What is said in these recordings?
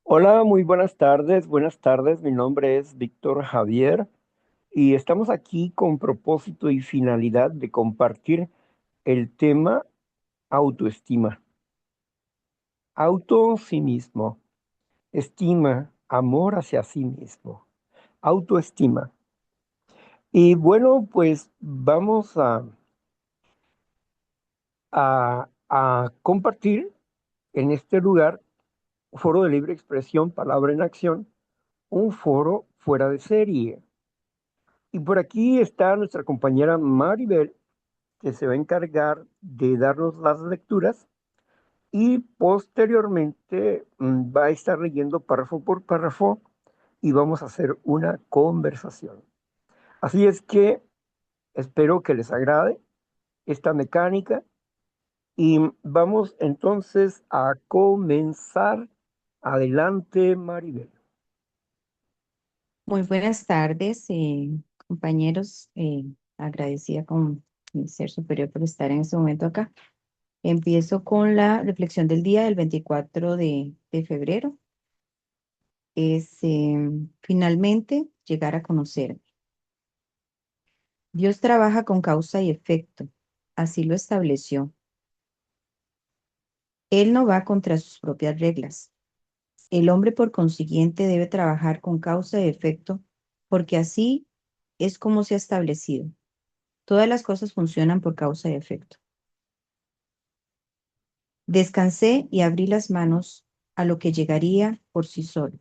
Hola, muy buenas tardes. Buenas tardes. Mi nombre es Víctor Javier y estamos aquí con propósito y finalidad de compartir el tema autoestima. Auto sí mismo, estima, amor hacia sí mismo, autoestima. Y bueno, pues vamos a compartir en este lugar, foro de libre expresión, palabra en acción, un foro fuera de serie. Y por aquí está nuestra compañera Maribel, que se va a encargar de darnos las lecturas y posteriormente va a estar leyendo párrafo por párrafo y vamos a hacer una conversación. Así es que espero que les agrade esta mecánica y vamos entonces a comenzar. Adelante, Maribel. Muy buenas tardes, compañeros. Agradecida con mi ser superior por estar en este momento acá. Empiezo con la reflexión del día del 24 de febrero. Es finalmente llegar a conocerme. Dios trabaja con causa y efecto. Así lo estableció. Él no va contra sus propias reglas. El hombre, por consiguiente, debe trabajar con causa y efecto, porque así es como se ha establecido. Todas las cosas funcionan por causa y efecto. Descansé y abrí las manos a lo que llegaría por sí solo.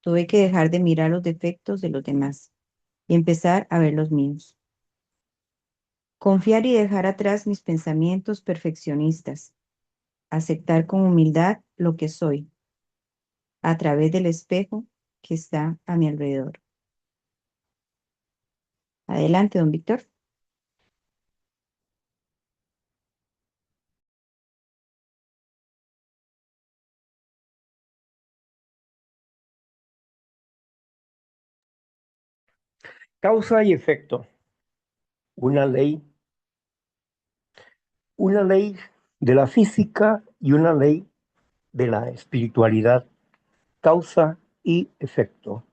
Tuve que dejar de mirar los defectos de los demás y empezar a ver los míos. Confiar y dejar atrás mis pensamientos perfeccionistas. Aceptar con humildad lo que soy a través del espejo que está a mi alrededor. Adelante, don Víctor. Causa y efecto. Una ley, una ley de la física y una ley de la espiritualidad, causa y efecto.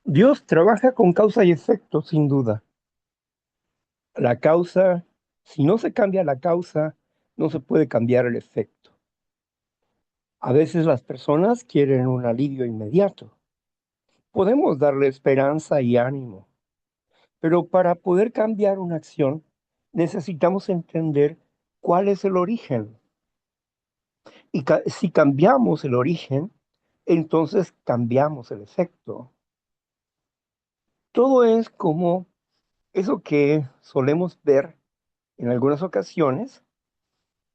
Dios trabaja con causa y efecto, sin duda. La causa, si no se cambia la causa, no se puede cambiar el efecto. A veces las personas quieren un alivio inmediato. Podemos darle esperanza y ánimo, pero para poder cambiar una acción, necesitamos entender cuál es el origen. Y si cambiamos el origen, entonces cambiamos el efecto. Todo es como eso que solemos ver en algunas ocasiones,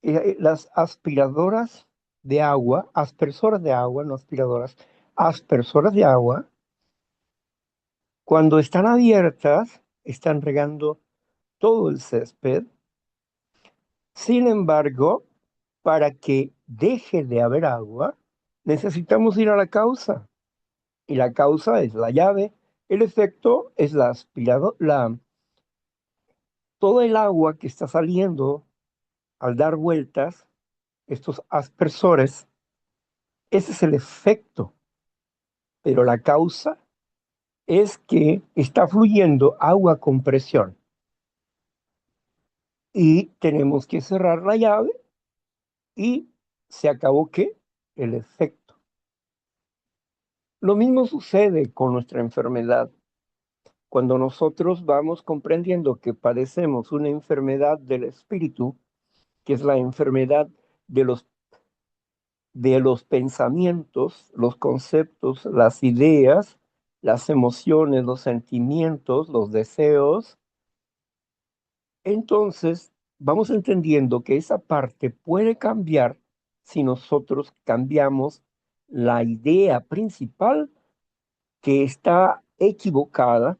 las aspiradoras de agua, aspersoras de agua, no aspiradoras, aspersoras de agua, cuando están abiertas, están regando todo el césped. Sin embargo, para que deje de haber agua, necesitamos ir a la causa. Y la causa es la llave, el efecto es la aspiradora, todo el agua que está saliendo al dar vueltas, estos aspersores, ese es el efecto, pero la causa es que está fluyendo agua con presión y tenemos que cerrar la llave y se acabó ¿qué? El efecto. Lo mismo sucede con nuestra enfermedad. Cuando nosotros vamos comprendiendo que padecemos una enfermedad del espíritu, que es la enfermedad de los pensamientos, los conceptos, las ideas, las emociones, los sentimientos, los deseos. Entonces, vamos entendiendo que esa parte puede cambiar si nosotros cambiamos la idea principal que está equivocada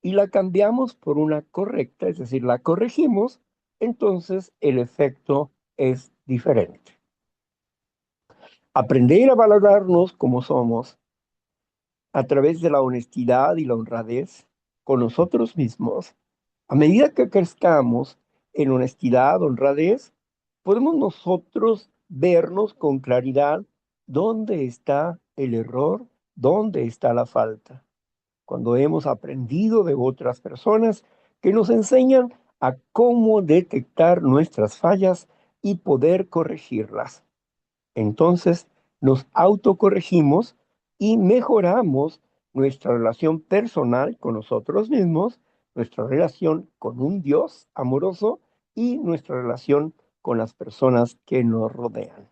y la cambiamos por una correcta, es decir, la corregimos, entonces el efecto es diferente. Aprender a valorarnos como somos a través de la honestidad y la honradez con nosotros mismos. A medida que crezcamos en honestidad, honradez, podemos nosotros vernos con claridad dónde está el error, dónde está la falta. Cuando hemos aprendido de otras personas que nos enseñan a cómo detectar nuestras fallas y poder corregirlas. Entonces nos autocorregimos y mejoramos nuestra relación personal con nosotros mismos, nuestra relación con un Dios amoroso y nuestra relación con las personas que nos rodean.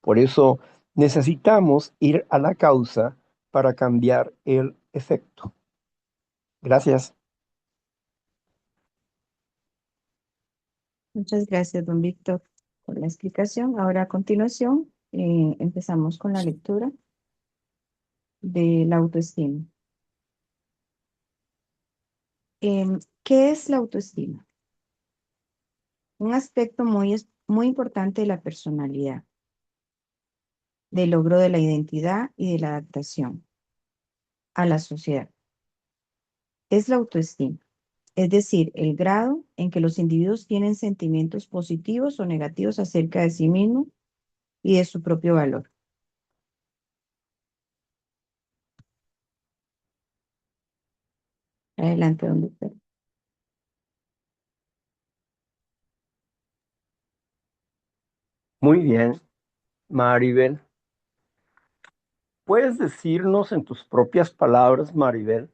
Por eso necesitamos ir a la causa para cambiar el efecto. Gracias. Muchas gracias, don Víctor, por la explicación. Ahora a continuación empezamos con la lectura de la autoestima. ¿Qué es la autoestima? Un aspecto muy importante de la personalidad, del logro de la identidad y de la adaptación a la sociedad. Es la autoestima, es decir, el grado en que los individuos tienen sentimientos positivos o negativos acerca de sí mismos y de su propio valor. Adelante, don Víctor. Muy bien, Maribel. ¿Puedes decirnos en tus propias palabras, Maribel,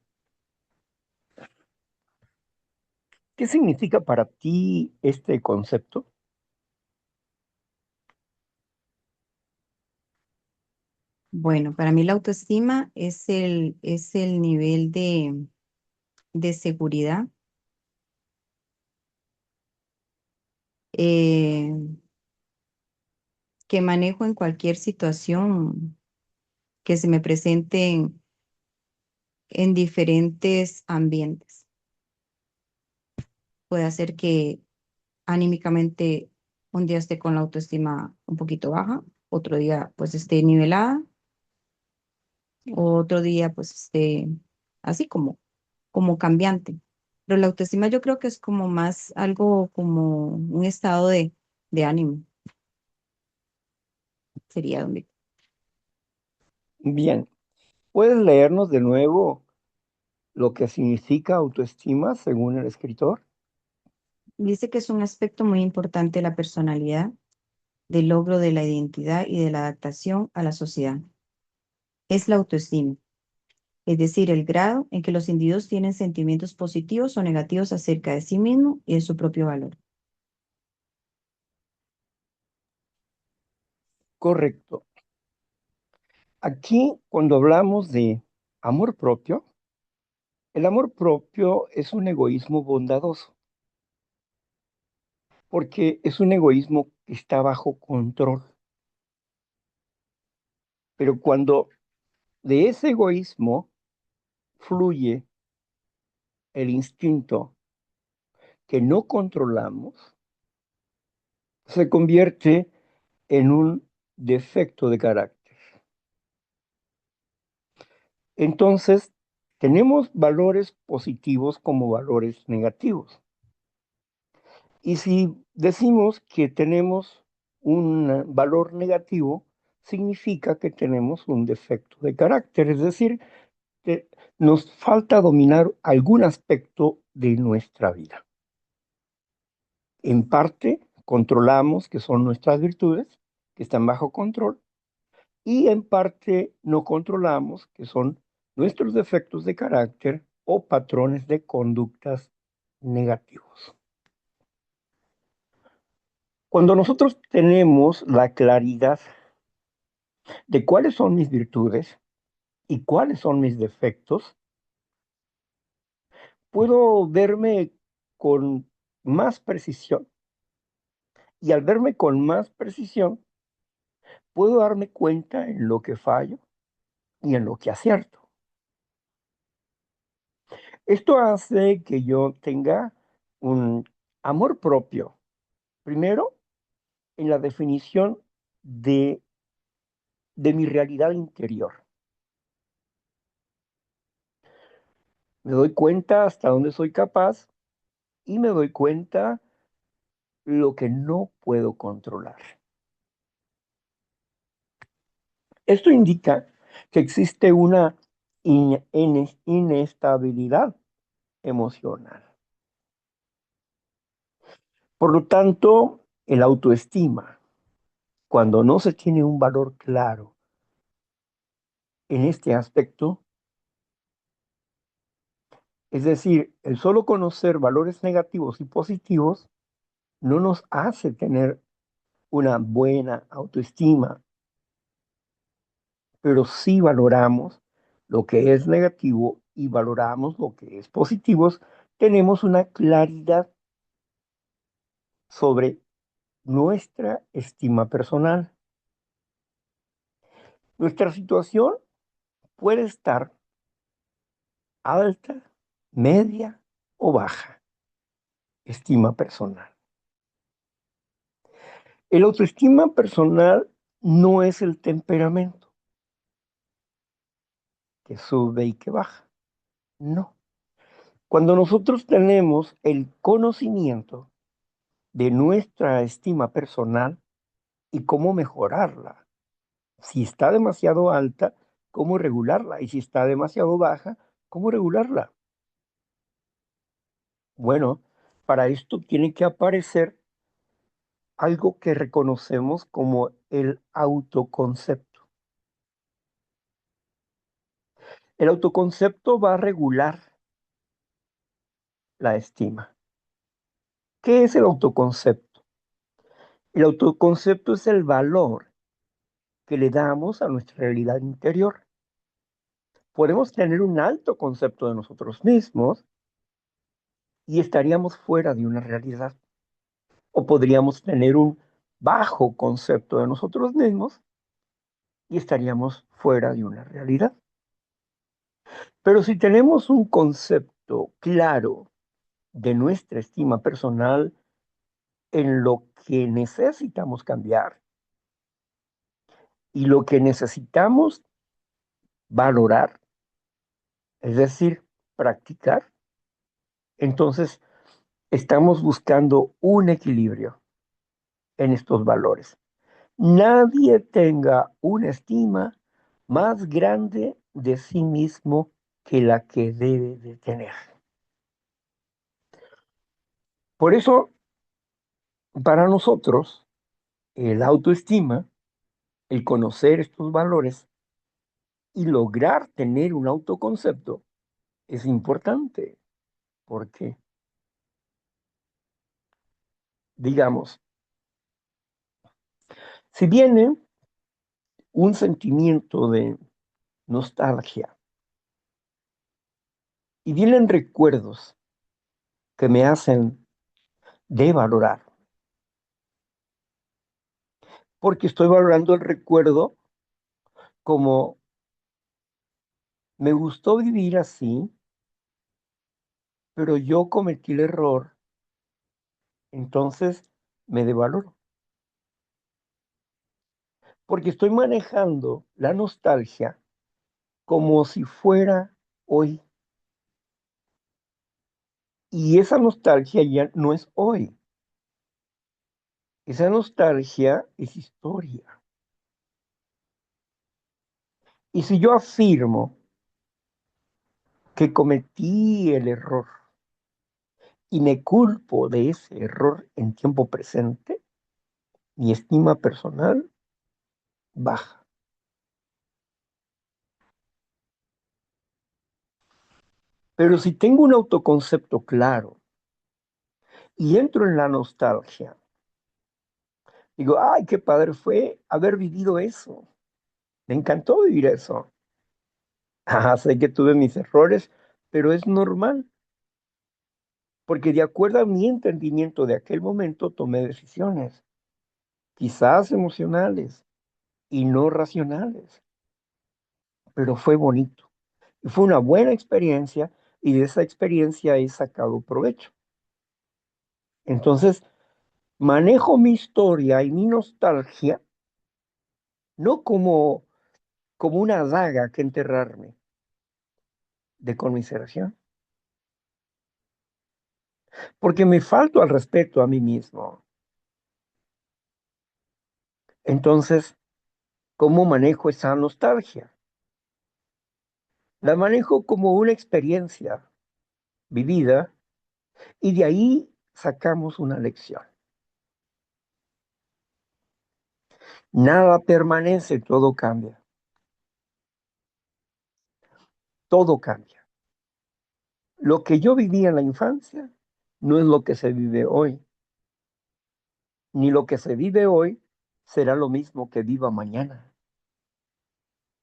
qué significa para ti este concepto? Bueno, para mí la autoestima es el nivel de seguridad eh, que manejo en cualquier situación que se me presente en diferentes ambientes. Puede hacer que anímicamente un día esté con la autoestima un poquito baja, otro día pues esté nivelada, otro día pues esté así como cambiante. Pero la autoestima yo creo que es como más algo como un estado de ánimo, sería donde Bien, ¿puedes leernos de nuevo lo que significa autoestima según el escritor? dice que es un aspecto muy importante de la personalidad, del logro de la identidad y de la adaptación a la sociedad. Es la autoestima, es decir, el grado en que los individuos tienen sentimientos positivos o negativos acerca de sí mismo y de su propio valor. Correcto. Aquí, cuando hablamos de amor propio, el amor propio es un egoísmo bondadoso, porque es un egoísmo que está bajo control. Pero cuando de ese egoísmo fluye el instinto que no controlamos, se convierte en un defecto de carácter. Entonces, tenemos valores positivos como valores negativos. Y si decimos que tenemos un valor negativo, significa que tenemos un defecto de carácter, es decir, que nos falta dominar algún aspecto de nuestra vida. En parte, controlamos que son nuestras virtudes, que están bajo control, y en parte no controlamos que son nuestros defectos de carácter o patrones de conductas negativos. Cuando nosotros tenemos la claridad de cuáles son mis virtudes y cuáles son mis defectos, puedo verme con más precisión. Y al verme con más precisión, puedo darme cuenta en lo que fallo y en lo que acierto. Esto hace que yo tenga un amor propio, primero en la definición de, de mi realidad interior. Me doy cuenta hasta dónde soy capaz y me doy cuenta lo que no puedo controlar. Esto indica que existe una inestabilidad emocional. Por lo tanto, el autoestima, cuando no se tiene un valor claro en este aspecto, es decir, el solo conocer valores negativos y positivos no nos hace tener una buena autoestima, pero sí valoramos lo que es negativo y valoramos lo que es positivo, tenemos una claridad sobre nuestra estima personal. Nuestra situación puede estar alta, media o baja, estima personal. El autoestima personal no es el temperamento que sube y que baja, no. Cuando nosotros tenemos el conocimiento de nuestra estima personal y cómo mejorarla, si está demasiado alta, cómo regularla, y si está demasiado baja, cómo regularla. Bueno, para esto tiene que aparecer algo que reconocemos como el autoconcepto. El autoconcepto va a regular la estima. ¿Qué es el autoconcepto? El autoconcepto es el valor que le damos a nuestra realidad interior. Podemos tener un alto concepto de nosotros mismos y estaríamos fuera de una realidad. O podríamos tener un bajo concepto de nosotros mismos y estaríamos fuera de una realidad. Pero si tenemos un concepto claro de nuestra estima personal en lo que necesitamos cambiar y lo que necesitamos valorar, es decir, practicar, entonces estamos buscando un equilibrio en estos valores. Nadie tenga una estima más grande de sí mismo que la que debe de tener. Por eso, para nosotros, el autoestima, el conocer estos valores y lograr tener un autoconcepto es importante, porque, digamos, si viene un sentimiento de nostalgia y vienen recuerdos que me hacen devalorar, porque estoy valorando el recuerdo como me gustó vivir así, pero yo cometí el error, entonces me devaloro, porque estoy manejando la nostalgia como si fuera hoy. Y esa nostalgia ya no es hoy. Esa nostalgia es historia. Y si yo afirmo que cometí el error y me culpo de ese error en tiempo presente, mi estima personal baja. Pero si tengo un autoconcepto claro y entro en la nostalgia, digo, ay, qué padre fue haber vivido eso. Me encantó vivir eso. Ah, sé que tuve mis errores, pero es normal, porque de acuerdo a mi entendimiento de aquel momento tomé decisiones, quizás emocionales y no racionales, pero fue bonito. Y fue una buena experiencia y de esa experiencia he sacado provecho. Entonces, manejo mi historia y mi nostalgia no como una daga que enterrarme de conmiseración, porque me falto al respeto a mí mismo. Entonces, ¿Cómo manejo esa nostalgia? La manejo como una experiencia vivida y de ahí sacamos una lección. Nada permanece, todo cambia. Todo cambia. Lo que yo viví en la infancia no es lo que se vive hoy, ni lo que se vive hoy será lo mismo que viva mañana.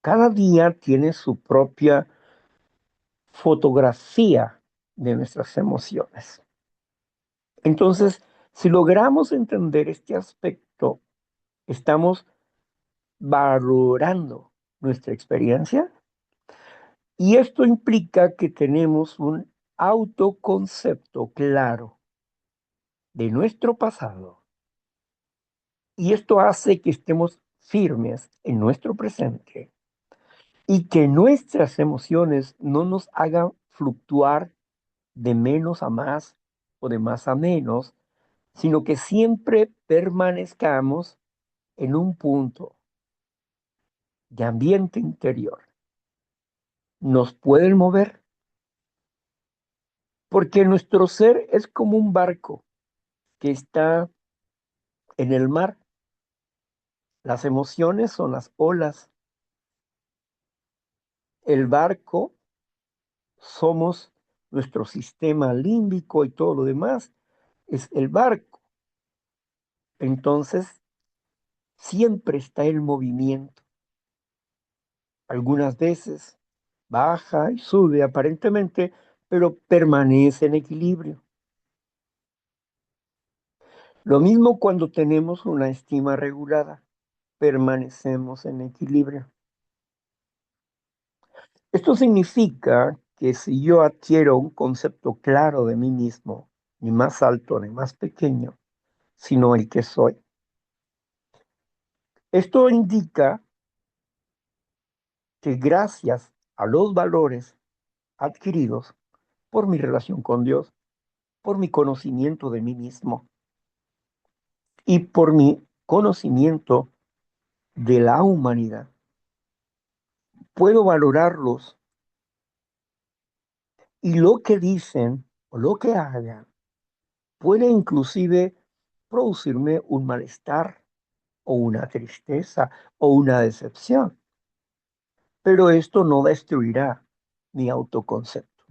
Cada día tiene su propia fotografía de nuestras emociones. Entonces, si logramos entender este aspecto, estamos valorando nuestra experiencia y esto implica que tenemos un autoconcepto claro de nuestro pasado y esto hace que estemos firmes en nuestro presente y que nuestras emociones no nos hagan fluctuar de menos a más o de más a menos, sino que siempre permanezcamos en un punto de ambiente interior. Nos pueden mover porque nuestro ser es como un barco que está en el mar. Las emociones son las olas. El barco somos nuestro sistema límbico y todo lo demás es el barco. Entonces, siempre está el movimiento. Algunas veces baja y sube aparentemente, pero permanece en equilibrio. Lo mismo cuando tenemos una estima regulada, permanecemos en equilibrio. Esto significa que si yo adquiero un concepto claro de mí mismo, ni más alto ni más pequeño, sino el que soy, esto indica que gracias a los valores adquiridos por mi relación con Dios, por mi conocimiento de mí mismo y por mi conocimiento de la humanidad, puedo valorarlos y lo que dicen o lo que hagan puede inclusive producirme un malestar o una tristeza o una decepción, pero esto no destruirá mi autoconcepto,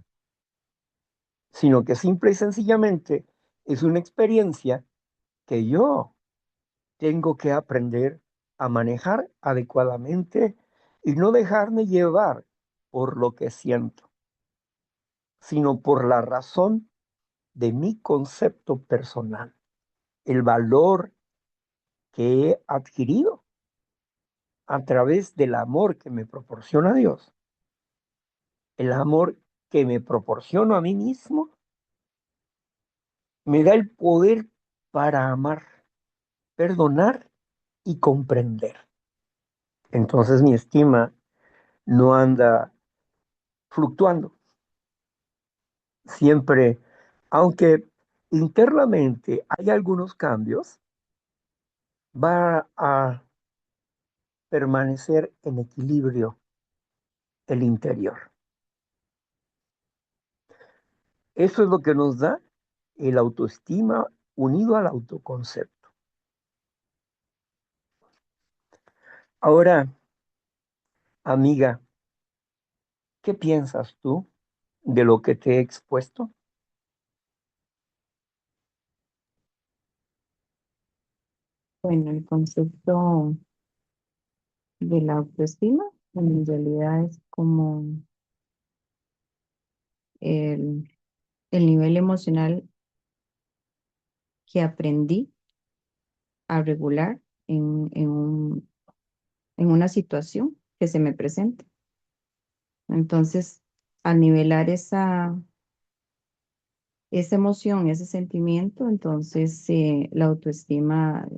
sino que simple y sencillamente es una experiencia que yo tengo que aprender a manejar adecuadamente y no dejarme llevar por lo que siento, sino por la razón de mi concepto personal, el valor que he adquirido a través del amor que me proporciona Dios, el amor que me proporciono a mí mismo, me da el poder para amar, perdonar y comprender. Entonces mi estima no anda fluctuando, siempre, aunque internamente hay algunos cambios, va a permanecer en equilibrio el interior. Eso es lo que nos da el autoestima unido al autoconcepto. Ahora, amiga, ¿qué piensas tú de lo que te he expuesto? Bueno, el concepto de la autoestima en realidad es como el, el nivel emocional que aprendí a regular en una situación que se me presente. Entonces, al nivelar esa emoción, ese sentimiento, entonces la autoestima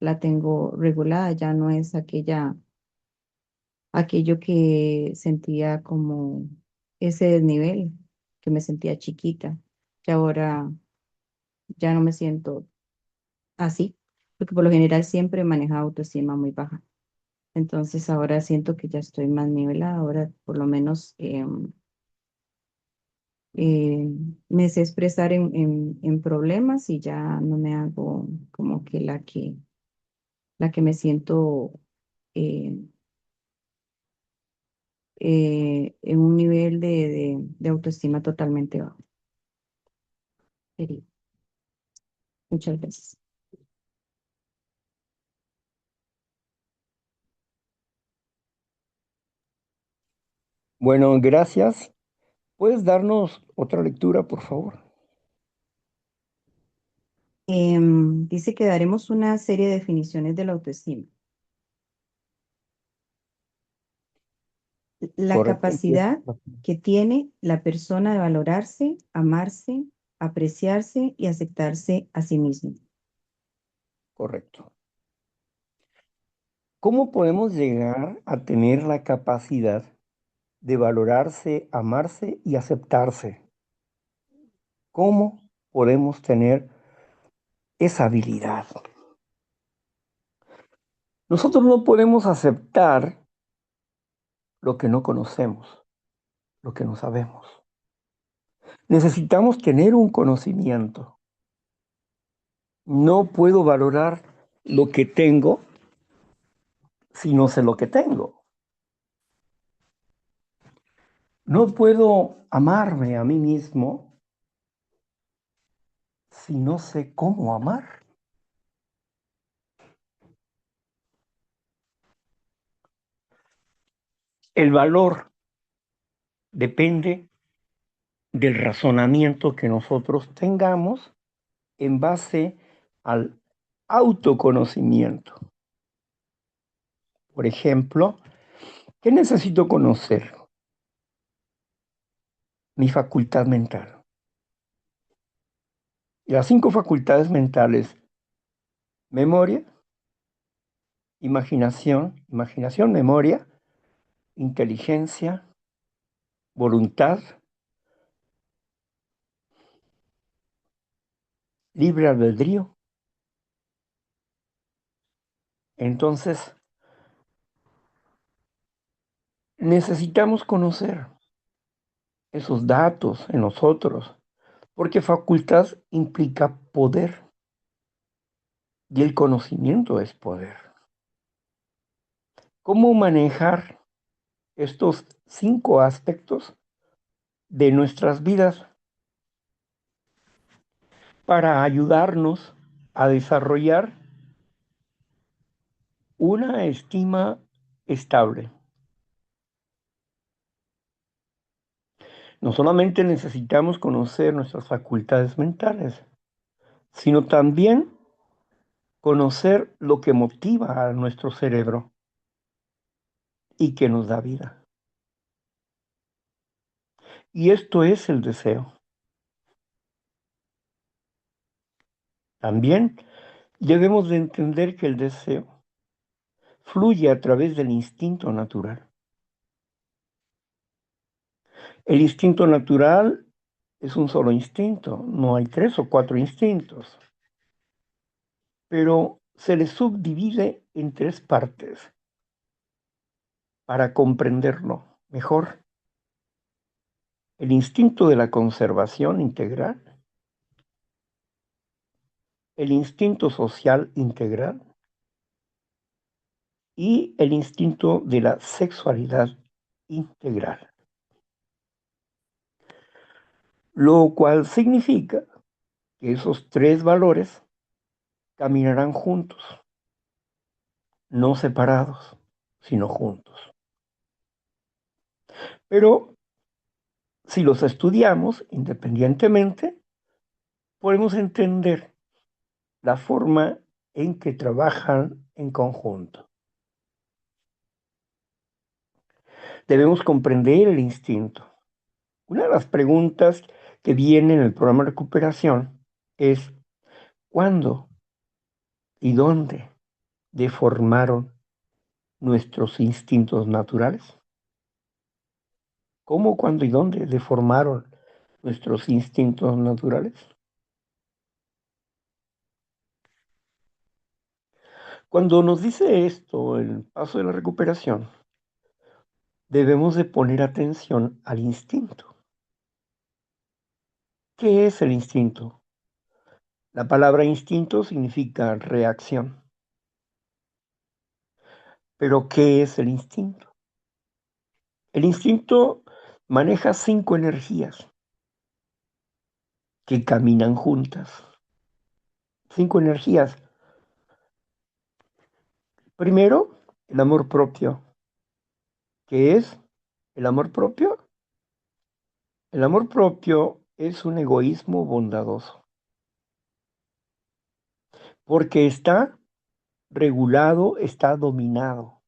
la tengo regulada, ya no es aquello que sentía como ese desnivel, que me sentía chiquita, que ahora ya no me siento así, porque por lo general siempre he manejado autoestima muy baja. Entonces ahora siento que ya estoy más nivelada, ahora por lo menos eh, me sé expresar en problemas y ya no me hago como que la que me siento eh, en un nivel de autoestima totalmente bajo. Sería. Muchas gracias. Bueno, gracias. ¿Puedes darnos otra lectura, por favor? Dice que daremos una serie de definiciones de la autoestima. La Correcto, empieza. capacidad que tiene la persona de valorarse, amarse, apreciarse y aceptarse a sí mismo. Correcto. ¿Cómo podemos llegar a tener la capacidad de valorarse, amarse y aceptarse? ¿Cómo podemos tener esa habilidad? Nosotros no podemos aceptar lo que no conocemos, lo que no sabemos. Necesitamos tener un conocimiento. No puedo valorar lo que tengo si no sé lo que tengo. No puedo amarme a mí mismo si no sé cómo amar. El valor depende del razonamiento que nosotros tengamos en base al autoconocimiento. Por ejemplo, ¿qué necesito conocer? Mi facultad mental. Y las 5 facultades mentales: memoria, imaginación, memoria, inteligencia, voluntad, libre albedrío. Entonces, necesitamos conocer esos datos en nosotros, porque facultad implica poder y el conocimiento es poder. ¿Cómo manejar estos 5 aspectos de nuestras vidas para ayudarnos a desarrollar una estima estable? No solamente necesitamos conocer nuestras facultades mentales, sino también conocer lo que motiva a nuestro cerebro y que nos da vida. Y esto es el deseo. También debemos de entender que el deseo fluye a través del instinto natural. El instinto natural es un solo instinto, no hay 3 o 4 instintos, pero se le subdivide en 3 partes para comprenderlo mejor. El instinto de la conservación integral, el instinto social integral y el instinto de la sexualidad integral. Lo cual significa que esos 3 valores caminarán juntos, no separados, sino juntos. Pero si los estudiamos independientemente, podemos entender la forma en que trabajan en conjunto. Debemos comprender el instinto. Una de las preguntas que viene en el programa de recuperación es: ¿cuándo y dónde deformaron nuestros instintos naturales? ¿Cómo, cuándo y dónde deformaron nuestros instintos naturales? Cuando nos dice esto, el paso de la recuperación, debemos de poner atención al instinto. ¿Qué es el instinto? La palabra instinto significa reacción. Pero ¿qué es el instinto? El instinto maneja 5 energías que caminan juntas. 5 energías. Primero, el amor propio. ¿Qué es el amor propio? El amor propio es un egoísmo bondadoso, porque está regulado, está dominado.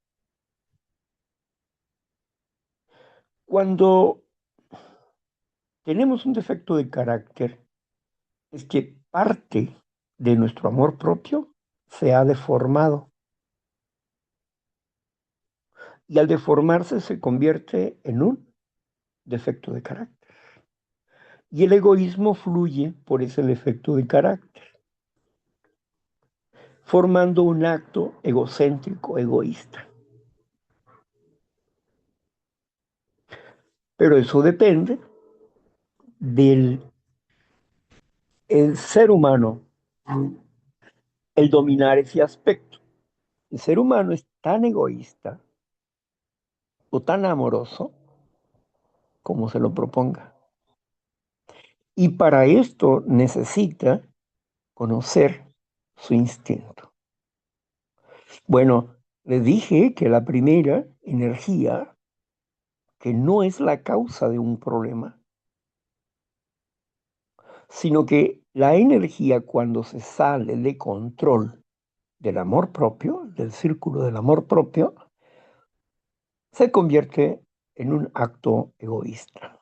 Cuando tenemos un defecto de carácter, es que parte de nuestro amor propio se ha deformado y al deformarse se convierte en un defecto de carácter. Y el egoísmo fluye por ese defecto de carácter, formando un acto egocéntrico, egoísta. Pero eso depende del el ser humano, el dominar ese aspecto. El ser humano es tan egoísta o tan amoroso como se lo proponga. Y para esto necesita conocer su instinto. Bueno, les dije que la primera energía, que no es la causa de un problema, sino que la energía cuando se sale de control del amor propio, del círculo del amor propio, se convierte en un acto egoísta.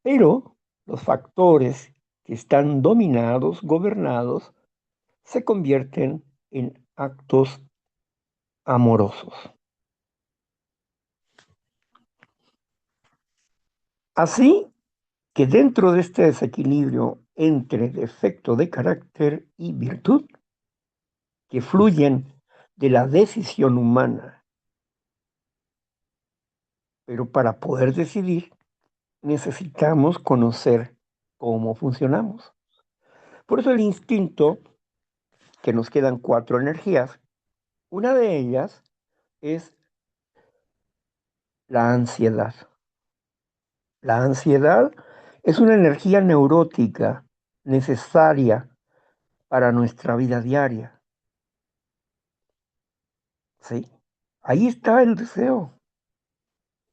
Pero los factores que están dominados, gobernados, se convierten en actos amorosos. Así que dentro de este desequilibrio entre defecto de carácter y virtud, que fluyen de la decisión humana, pero para poder decidir necesitamos conocer cómo funcionamos. Por eso el instinto, que nos quedan 4 energías, una de ellas es la ansiedad. La ansiedad es una energía neurótica necesaria para nuestra vida diaria. ¿Sí? Ahí está el deseo,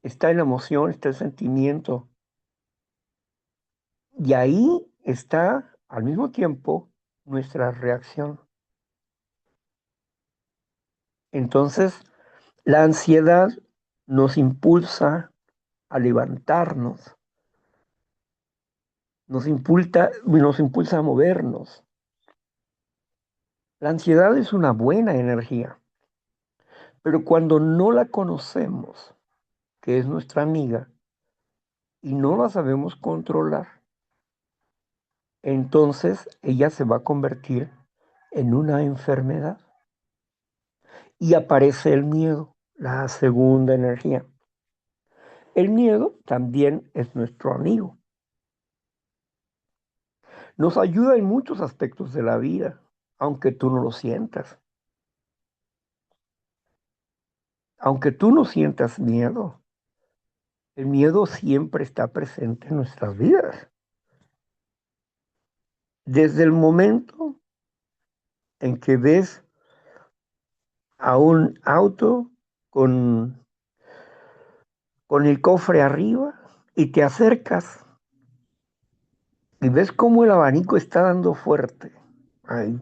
está la emoción, está el sentimiento. Y ahí está al mismo tiempo nuestra reacción. Entonces, la ansiedad nos impulsa a levantarnos, nos impulsa a movernos. La ansiedad es una buena energía, pero cuando no la conocemos, que es nuestra amiga, y no la sabemos controlar, entonces ella se va a convertir en una enfermedad. Y aparece el miedo, la segunda energía. El miedo también es nuestro amigo. Nos ayuda en muchos aspectos de la vida, aunque tú no lo sientas. Aunque tú no sientas miedo, el miedo siempre está presente en nuestras vidas. Desde el momento en que ves a un auto con, con el cofre arriba y te acercas y ves cómo el abanico está dando fuerte ahí,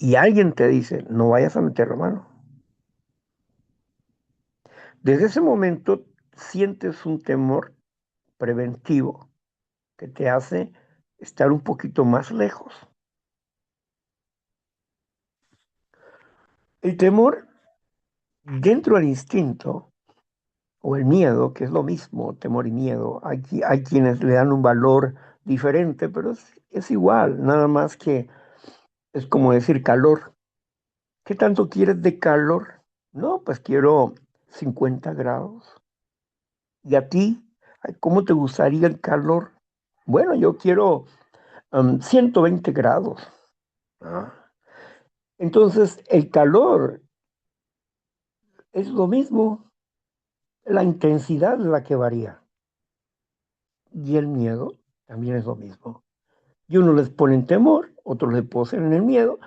y alguien te dice, no vayas a meter la mano. Desde ese momento sientes un temor preventivo que te hace estar un poquito más lejos. El temor dentro del instinto o el miedo, que es lo mismo, temor y miedo, hay quienes le dan un valor diferente, pero es igual, nada más que Es como decir calor. ¿Qué tanto quieres de calor? No, pues quiero 50 grados. ¿Y a ti? Ay, ¿cómo te gustaría el calor? Bueno, yo quiero 120 grados. Ah, entonces, el calor es lo mismo, la intensidad es la que varía. Y el miedo también es lo mismo. Y unos les ponen temor, otros le ponen el miedo,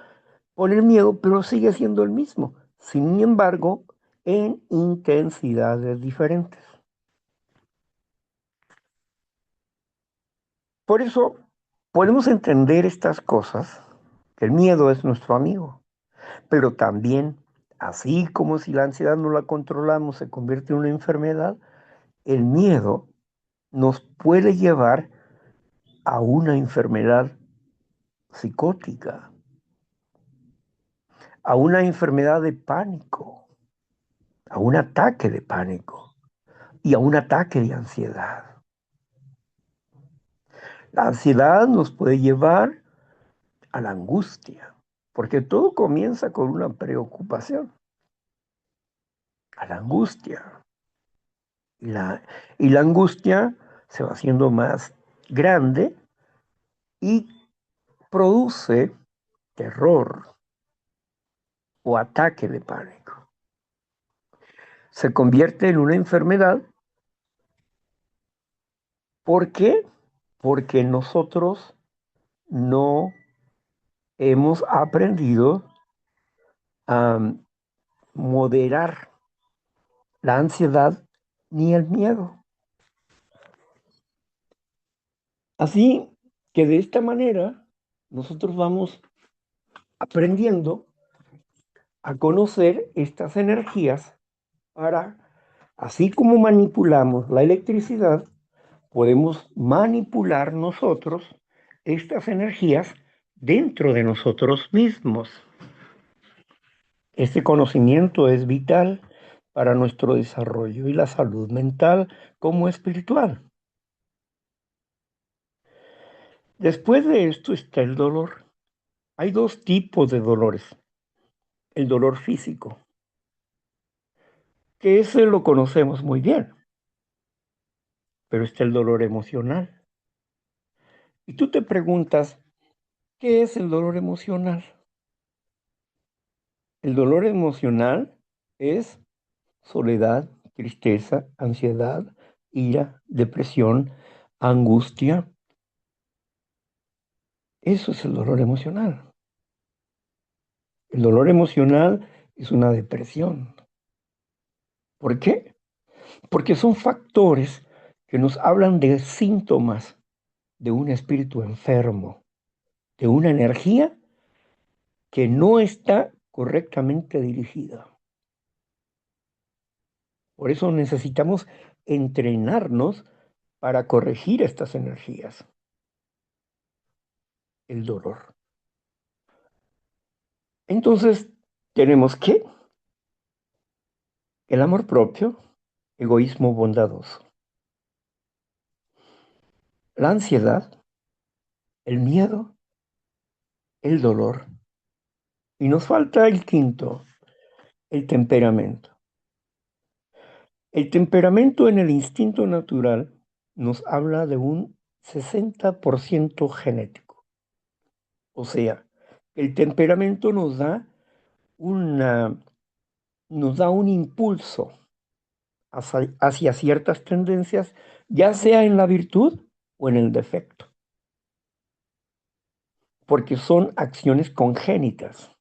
pero sigue siendo el mismo. Sin embargo, en intensidades diferentes. Por eso podemos entender estas cosas, que el miedo es nuestro amigo, pero también, así como si la ansiedad no la controlamos, se convierte en una enfermedad, el miedo nos puede llevar a una enfermedad psicótica, a una enfermedad de pánico, a un ataque de pánico y a un ataque de ansiedad. La ansiedad nos puede llevar a la angustia, porque todo comienza con una preocupación, a la angustia. Y la angustia se va haciendo más grande y produce terror o ataque de pánico. Se convierte en una enfermedad. ¿Por qué? Porque nosotros no hemos aprendido a moderar la ansiedad ni el miedo. Así que de esta manera nosotros vamos aprendiendo a conocer estas energías para, así como manipulamos la electricidad, podemos manipular nosotros estas energías dentro de nosotros mismos. Este conocimiento es vital para nuestro desarrollo y la salud mental como espiritual. Después de esto está el dolor. Hay dos tipos de dolores. El dolor físico, que ese lo conocemos muy bien, pero está el dolor emocional. Y tú te preguntas, ¿qué es el dolor emocional? El dolor emocional es soledad, tristeza, ansiedad, ira, depresión, angustia. Eso es el dolor emocional. El dolor emocional es una depresión. ¿Por qué? Porque son factores que nos hablan de síntomas de un espíritu enfermo, de una energía que no está correctamente dirigida. Por eso necesitamos entrenarnos para corregir estas energías. El dolor. Entonces, tenemos que el amor propio, egoísmo bondadoso, la ansiedad, el miedo, el dolor. Y nos falta el quinto, el temperamento. El temperamento en el instinto natural nos habla de un 60% genético. O sea, el temperamento una, nos da un impulso hacia ciertas tendencias, ya sea en la virtud o en el defecto, porque son acciones congénitas,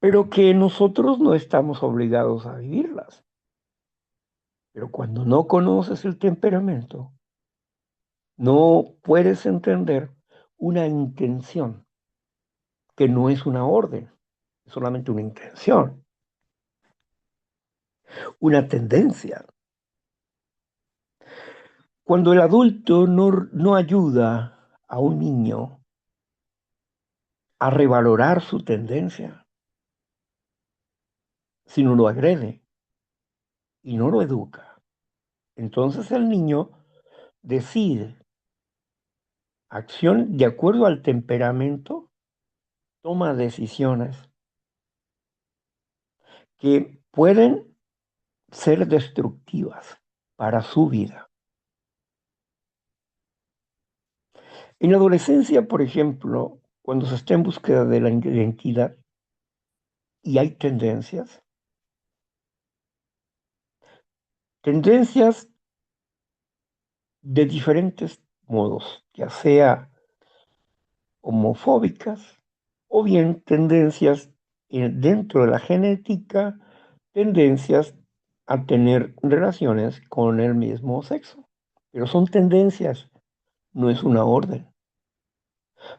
pero que nosotros no estamos obligados a vivirlas. Pero cuando no conoces el temperamento, no puedes entender una intención que no es una orden, es solamente una intención, una tendencia. Cuando el adulto no ayuda a un niño a revalorar su tendencia, sino lo agrede y no lo educa, entonces el niño decide acción de acuerdo al temperamento toma decisiones que pueden ser destructivas para su vida. En la adolescencia, por ejemplo, cuando se está en búsqueda de la identidad y hay tendencias de diferentes modos, ya sea homofóbicas o bien tendencias dentro de la genética, tendencias a tener relaciones con el mismo sexo. Pero son tendencias, no es una orden.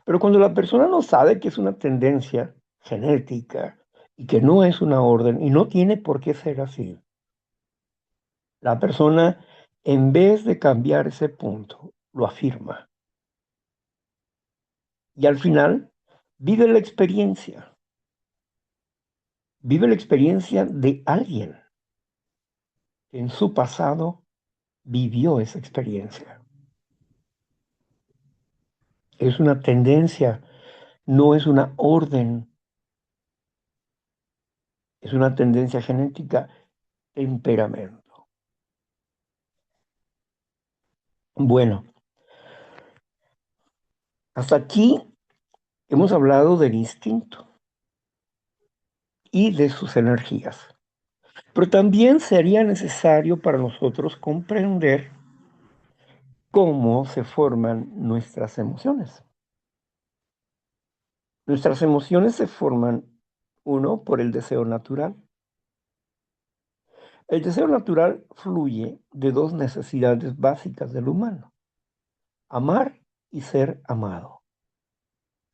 Pero cuando la persona no sabe que es una tendencia genética y que no es una orden y no tiene por qué ser así, la persona, en vez de cambiar ese punto, lo afirma. Y al final vive la experiencia, vive la experiencia de alguien que en su pasado vivió esa experiencia. Es una tendencia, no es una orden, es una tendencia genética, temperamento. Bueno, hasta aquí hemos hablado del instinto y de sus energías, pero también sería necesario para nosotros comprender cómo se forman nuestras emociones. Nuestras emociones se forman, uno, por el deseo natural. El deseo natural fluye de dos necesidades básicas del humano: amar y ser amado.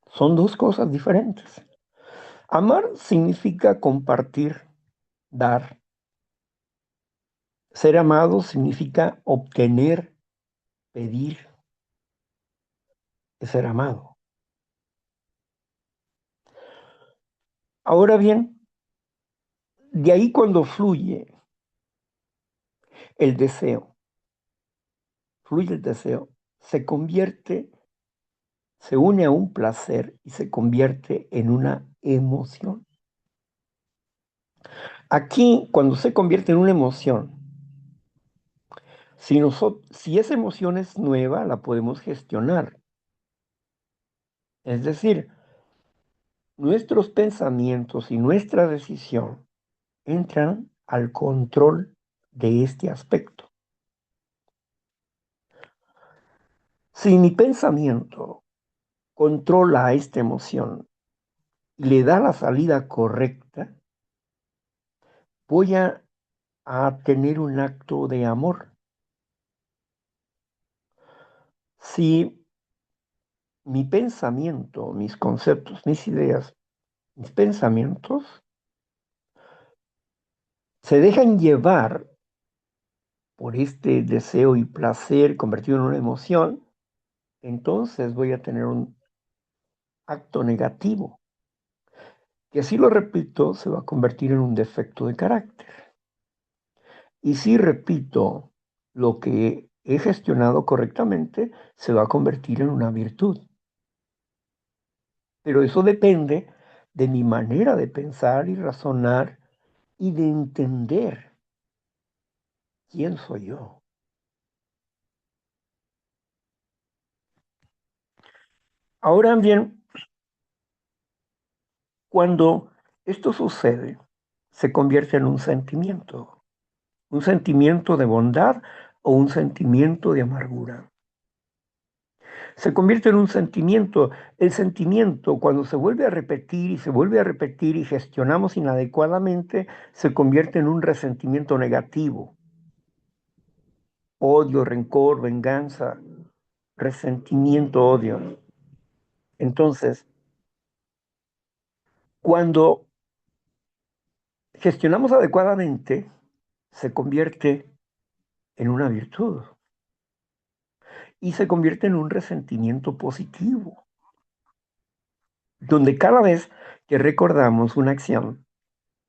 Son dos cosas diferentes. Amar significa compartir, dar. Ser amado significa obtener, pedir, ser amado. Ahora bien, de ahí cuando el deseo, fluye el deseo, se une a un placer y se convierte en una emoción. Aquí, cuando se convierte en una emoción, si esa emoción es nueva, la podemos gestionar. Es decir, nuestros pensamientos y nuestra decisión entran al control de este aspecto. Si mi pensamiento controla a esta emoción y le da la salida correcta, voy a tener un acto de amor. Si mi pensamiento, mis conceptos, mis ideas, mis pensamientos se dejan llevar por este deseo y placer convertido en una emoción, entonces voy a tener un acto negativo, que si lo repito se va a convertir en un defecto de carácter. Y si repito lo que he gestionado correctamente, se va a convertir en una virtud. Pero eso depende de mi manera de pensar y razonar y de entender quién soy yo. Ahora bien, cuando esto sucede, se convierte en un sentimiento de bondad o un sentimiento de amargura. Se convierte en un sentimiento. El sentimiento, cuando se vuelve a repetir y se vuelve a repetir y gestionamos inadecuadamente, se convierte en un resentimiento negativo. Odio, rencor, venganza, resentimiento, odio. Entonces, cuando gestionamos adecuadamente, se convierte en una virtud y se convierte en un resentimiento positivo, donde cada vez que recordamos una acción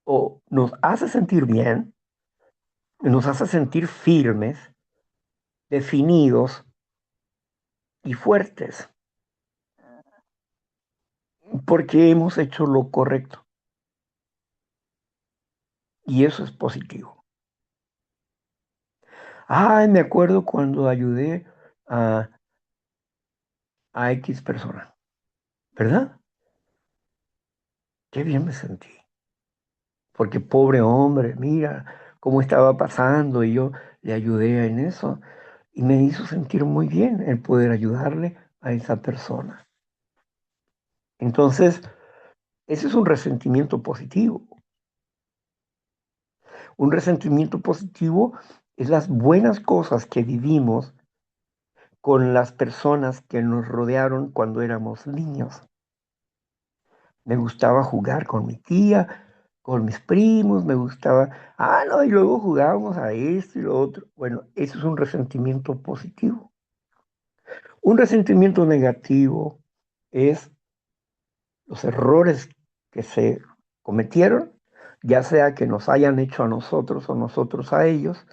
o nos hace sentir bien, nos hace sentir firmes, definidos y fuertes. porque hemos hecho lo correcto. Y eso es positivo. Ay, me acuerdo cuando ayudé a, a X persona, ¿verdad? Qué bien me sentí. Porque pobre hombre, mira cómo estaba pasando y yo le ayudé en eso. Y me hizo sentir muy bien el poder ayudarle a esa persona. Entonces, ese es un resentimiento positivo. Un resentimiento positivo es las buenas cosas que vivimos con las personas que nos rodearon cuando éramos niños. Me gustaba jugar con mi tía, con mis primos, me gustaba, no, y luego jugábamos a esto y lo otro. Bueno, eso es un resentimiento positivo. Un resentimiento negativo es los errores que se cometieron, ya sea que nos hayan hecho a nosotros o nosotros a ellos,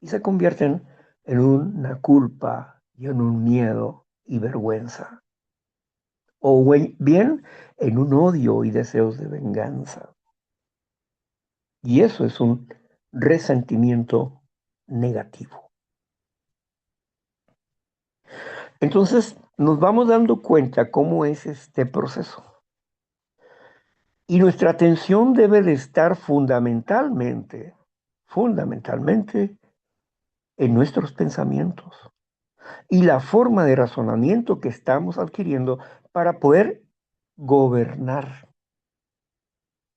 y se convierten en una culpa y en un miedo y vergüenza, o bien en un odio y deseos de venganza. Y eso es un resentimiento negativo. Entonces, nos vamos dando cuenta cómo es este proceso. Y nuestra atención debe de estar fundamentalmente en nuestros pensamientos y la forma de razonamiento que estamos adquiriendo para poder gobernar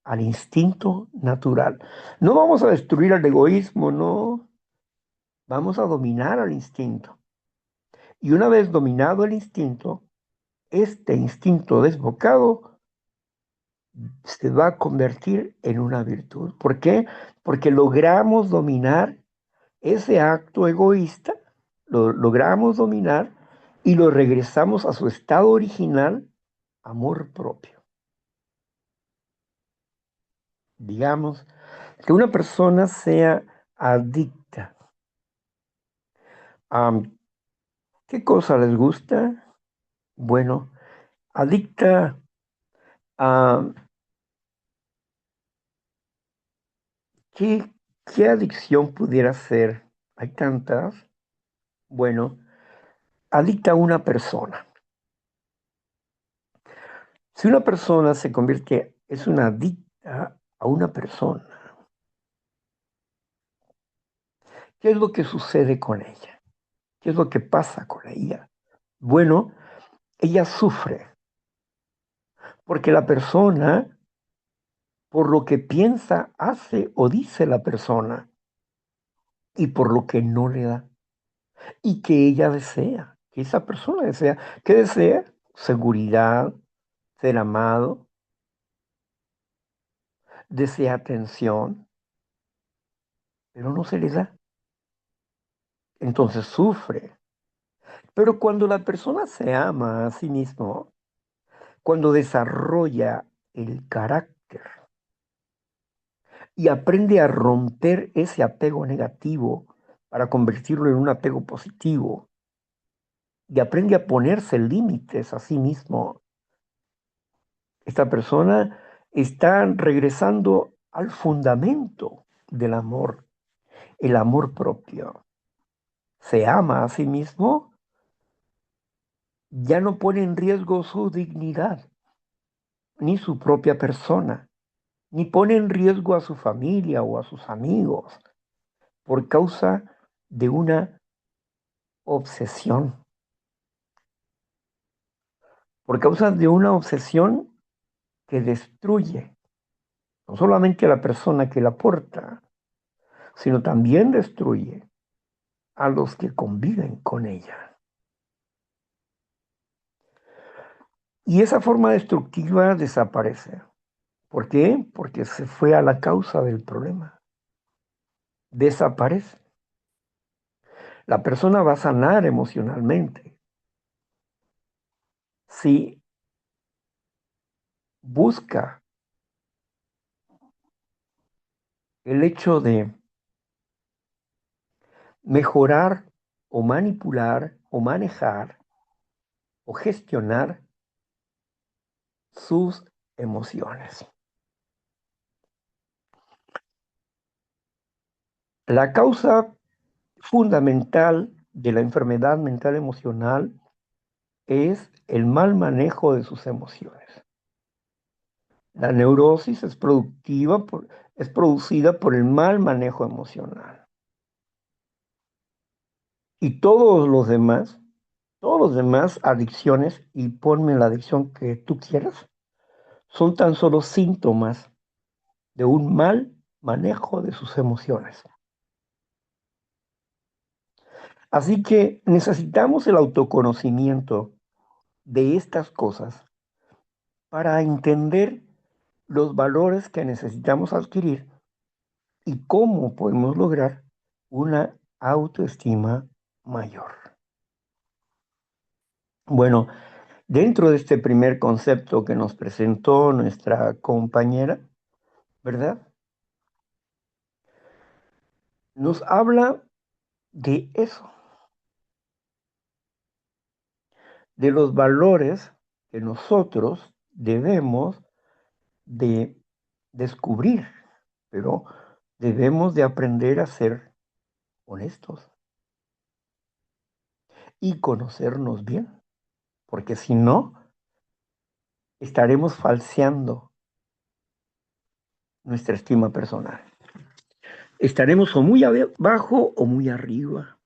al instinto natural. No vamos a destruir el egoísmo, no. Vamos a dominar al instinto. Y una vez dominado el instinto, este instinto desbocado se va a convertir en una virtud. ¿Por qué? Porque logramos dominar ese acto egoísta, lo logramos dominar y lo regresamos a su estado original, amor propio. Digamos que una persona sea adicta a ¿qué cosa les gusta? Bueno, adicta a ¿qué adicción pudiera ser? Hay tantas. Bueno, adicta a una persona. Si una persona se convierte, es una adicta a una persona, ¿qué es lo que sucede con ella? ¿Qué es lo que pasa con ella? Bueno, ella sufre porque la persona, por lo que piensa, hace o dice la persona y por lo que no le da y que ella desea, que esa persona desea, ¿qué desea? Seguridad, ser amado, desea atención, pero no se le da. Entonces sufre. Pero cuando la persona se ama a sí mismo, cuando desarrolla el carácter y aprende a romper ese apego negativo para convertirlo en un apego positivo y aprende a ponerse límites a sí mismo, esta persona está regresando al fundamento del amor, el amor propio. Se ama a sí mismo, ya no pone en riesgo su dignidad, ni su propia persona, ni pone en riesgo a su familia o a sus amigos por causa de una obsesión, por causa de una obsesión que destruye no solamente a la persona que la porta, sino también destruye a los que conviven con ella. Y esa forma destructiva desaparece. ¿Por qué? Porque se fue a la causa del problema. Desaparece. La persona va a sanar emocionalmente si busca el hecho de mejorar o manipular o manejar o gestionar sus emociones. La causa fundamental de la enfermedad mental emocional es el mal manejo de sus emociones. La neurosis es producida por el mal manejo emocional. Y todos los demás adicciones, y ponme la adicción que tú quieras, son tan solo síntomas de un mal manejo de sus emociones. Así que necesitamos el autoconocimiento de estas cosas para entender los valores que necesitamos adquirir y cómo podemos lograr una autoestima mayor. Bueno, dentro de este primer concepto que nos presentó nuestra compañera, ¿verdad? Nos habla de eso, de los valores que nosotros debemos de descubrir, pero debemos de aprender a ser honestos y conocernos bien, porque si no, estaremos falseando nuestra estima personal. Estaremos o muy abajo o muy arriba,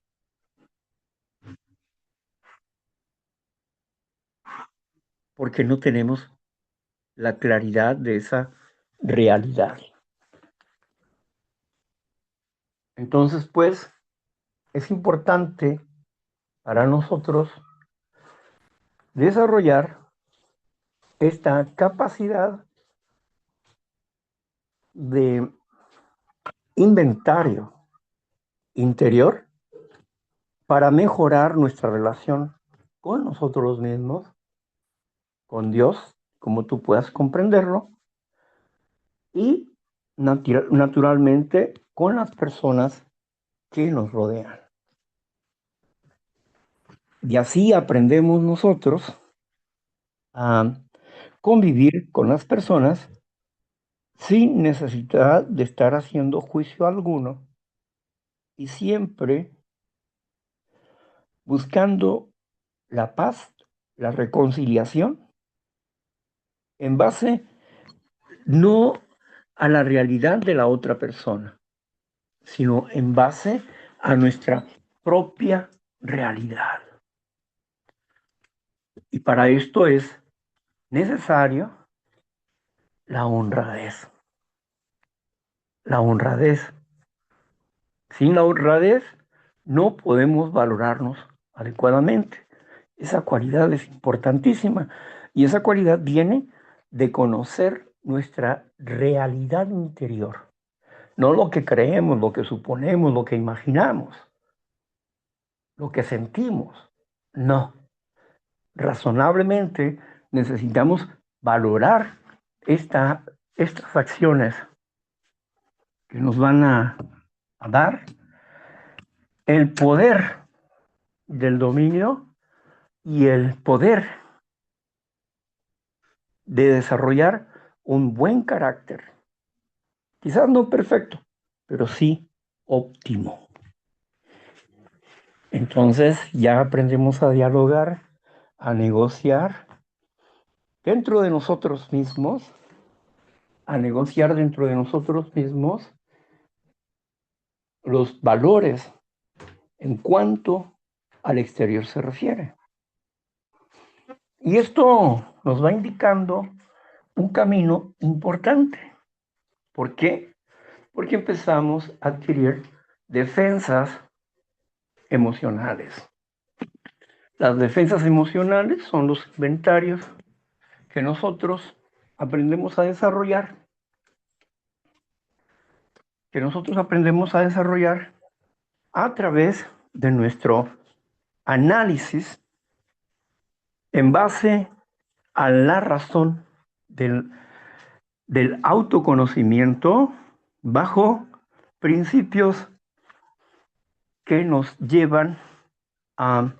porque no tenemos la claridad de esa realidad. Entonces, pues, es importante para nosotros desarrollar esta capacidad de inventario interior para mejorar nuestra relación con nosotros mismos, con Dios, como tú puedas comprenderlo, y naturalmente con las personas que nos rodean. Y así aprendemos nosotros a convivir con las personas sin necesidad de estar haciendo juicio alguno y siempre buscando la paz, la reconciliación, en base no a la realidad de la otra persona, sino en base a nuestra propia realidad. Y para esto es necesario la honradez. La honradez. Sin la honradez no podemos valorarnos adecuadamente. Esa cualidad es importantísima y esa cualidad viene de conocer nuestra realidad interior, no lo que creemos, lo que suponemos, lo que imaginamos, lo que sentimos. No, razonablemente necesitamos valorar estas acciones que nos van a dar el poder del dominio y el poder de desarrollar un buen carácter. Quizás no perfecto, pero sí óptimo. Entonces ya aprendemos a dialogar, a negociar dentro de nosotros mismos, los valores en cuanto al exterior se refiere. Y esto nos va indicando un camino importante. ¿Por qué? Porque empezamos a adquirir defensas emocionales. Las defensas emocionales son los inventarios que nosotros aprendemos a desarrollar, a través de nuestro análisis en base a la razón del autoconocimiento bajo principios que nos llevan a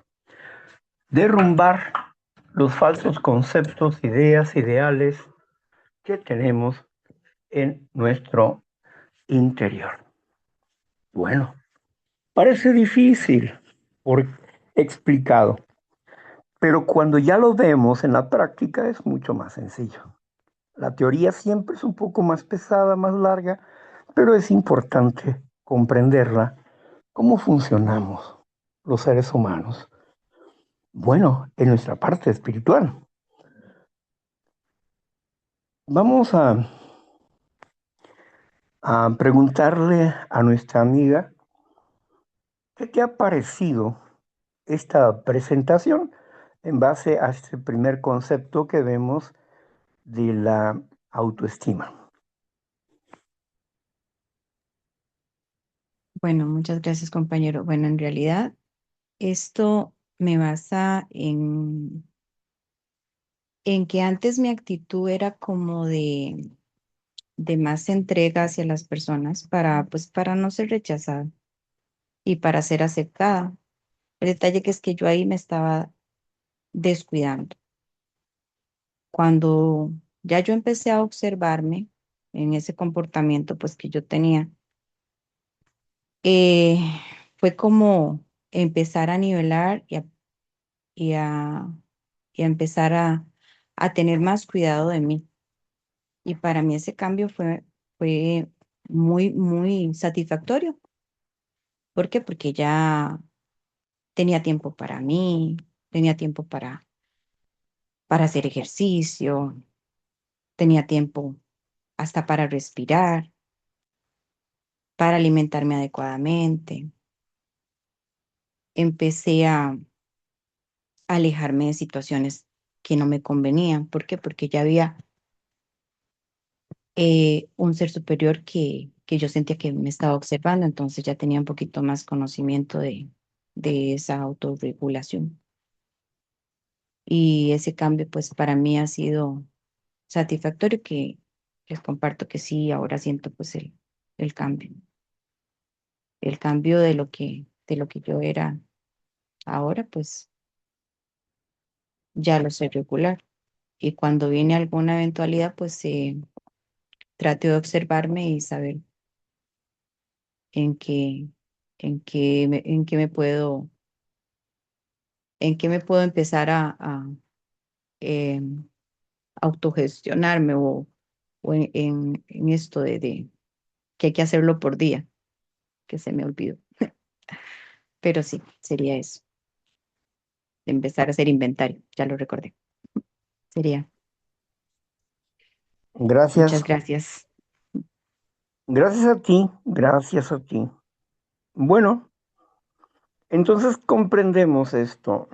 derrumbar los falsos conceptos, ideas, ideales que tenemos en nuestro interior. Bueno, parece difícil por explicado, pero cuando ya lo vemos en la práctica es mucho más sencillo. La teoría siempre es un poco más pesada, más larga, pero es importante comprenderla, cómo funcionamos los seres humanos. Bueno, en nuestra parte espiritual. Vamos a preguntarle a nuestra amiga, ¿qué te ha parecido esta presentación en base a este primer concepto que vemos de la autoestima? Bueno, muchas gracias, compañero. Bueno, en realidad esto me basa en que antes mi actitud era como de más entrega hacia las personas para, pues, para no ser rechazada y para ser aceptada. El detalle que es que yo ahí me estaba descuidando. Cuando ya yo empecé a observarme en ese comportamiento, pues, que yo tenía, eh, fue como empezar a nivelar y a, y a empezar a tener más cuidado de mí. Y para mí ese cambio fue muy, muy satisfactorio. ¿Por qué? Porque ya tenía tiempo para mí, tenía tiempo para hacer ejercicio, tenía tiempo hasta para respirar, para alimentarme adecuadamente. Empecé a alejarme de situaciones que no me convenían. ¿Por qué? Porque ya había un ser superior que yo sentía que me estaba observando, entonces ya tenía un poquito más conocimiento de esa autorregulación. Y ese cambio, pues para mí ha sido satisfactorio, que les comparto que sí, ahora siento pues el cambio, el cambio de lo que yo era ahora, pues ya lo soy regular. Y cuando viene alguna eventualidad, pues trato de observarme y saber en qué, en qué me puedo, en qué me puedo empezar a em, autogestionarme o en esto de que hay que hacerlo por día, que se me olvidó. Pero sí, sería eso, de empezar a hacer inventario, ya lo recordé. Sería, muchas Gracias, gracias. gracias a ti, gracias a ti. Bueno, entonces comprendemos esto